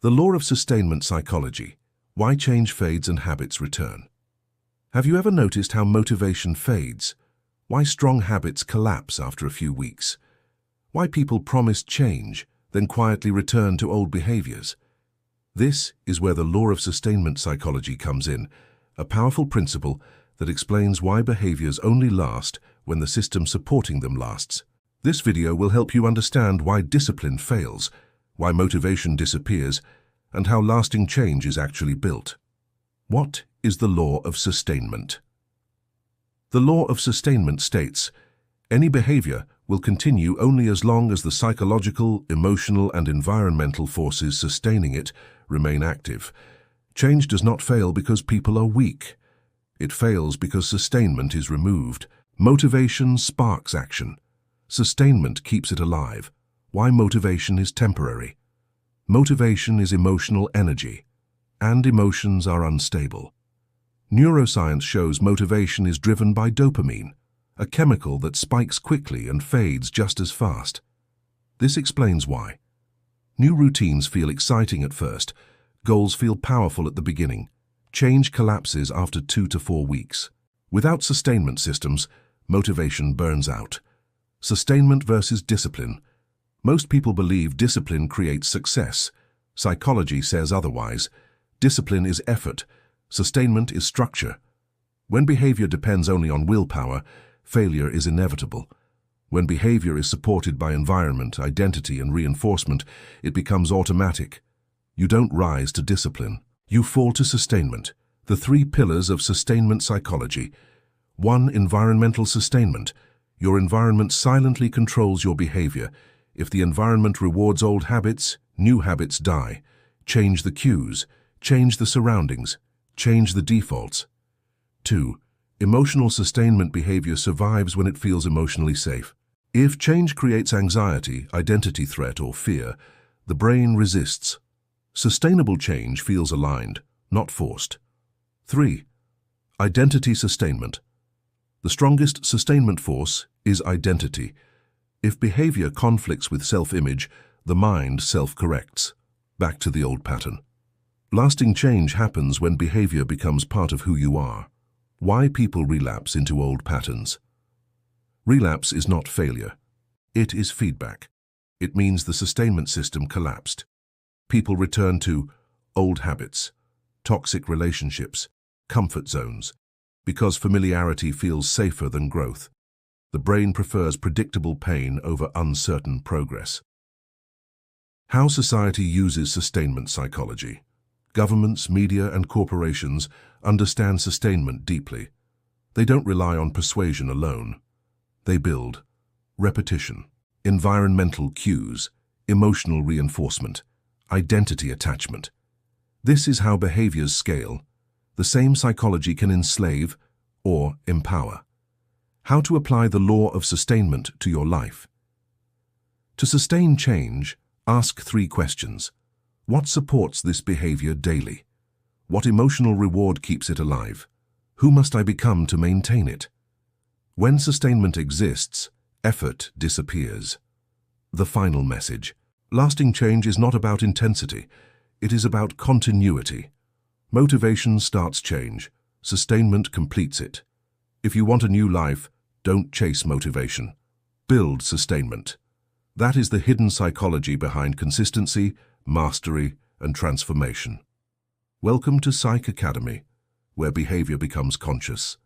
The Law of Sustainment Psychology. Why change fades and habits return. Have you ever noticed how motivation fades? Why strong habits collapse after a few weeks? Why people promise change, then quietly return to old behaviors? This is where the Law of Sustainment Psychology comes in, a powerful principle that explains why behaviors only last when the system supporting them lasts. This video will help you understand why discipline fails, why motivation disappears, and how lasting change is actually built. What is the Law of Sustainment? The Law of Sustainment states, any behavior will continue only as long as the psychological, emotional, and environmental forces sustaining it remain active. Change does not fail because people are weak. It fails because sustainment is removed. Motivation sparks action. Sustainment keeps it alive. Why motivation is temporary. Motivation is emotional energy, and emotions are unstable. Neuroscience shows motivation is driven by dopamine, a chemical that spikes quickly and fades just as fast. This explains why. New routines feel exciting at first, goals feel powerful at the beginning. Change collapses after 2 to 4 weeks. Without sustainment systems, motivation burns out. Sustainment versus discipline. Most people believe discipline creates success. Psychology says otherwise. Discipline is effort. Sustainment is structure. When behavior depends only on willpower, failure is inevitable. When behavior is supported by environment, identity, and reinforcement, it becomes automatic. You don't rise to discipline. You fall to sustainment. The 3 pillars of sustainment psychology. 1. Environmental sustainment. Your environment silently controls your behavior. If the environment rewards old habits, new habits die. Change the cues. Change the surroundings. Change the defaults. 2. Emotional sustainment behavior survives when it feels emotionally safe. If change creates anxiety, identity threat, or fear, the brain resists. Sustainable change feels aligned, not forced. 3. Identity sustainment. The strongest sustainment force is identity. If behavior conflicts with self-image, the mind self-corrects. Back to the old pattern. Lasting change happens when behavior becomes part of who you are. Why people relapse into old patterns. Relapse is not failure. It is feedback. It means the sustainment system collapsed. People return to old habits, toxic relationships, comfort zones, because familiarity feels safer than growth. The brain prefers predictable pain over uncertain progress. How society uses sustainment psychology. Governments, media, and corporations understand sustainment deeply. They don't rely on persuasion alone. They build repetition, environmental cues, emotional reinforcement, identity attachment. This is how behaviors scale. The same psychology can enslave or empower. How to apply the law of sustainment to your life. To sustain change, ask 3 questions. What supports this behavior daily? What emotional reward keeps it alive? Who must I become to maintain it? When sustainment exists, effort disappears. The final message. Lasting change is not about intensity. It is about continuity. Motivation starts change. Sustainment completes it. If you want a new life, don't chase motivation. Build sustainment. That is the hidden psychology behind consistency, mastery, and transformation. Welcome to Psych Academy, where behavior becomes conscious.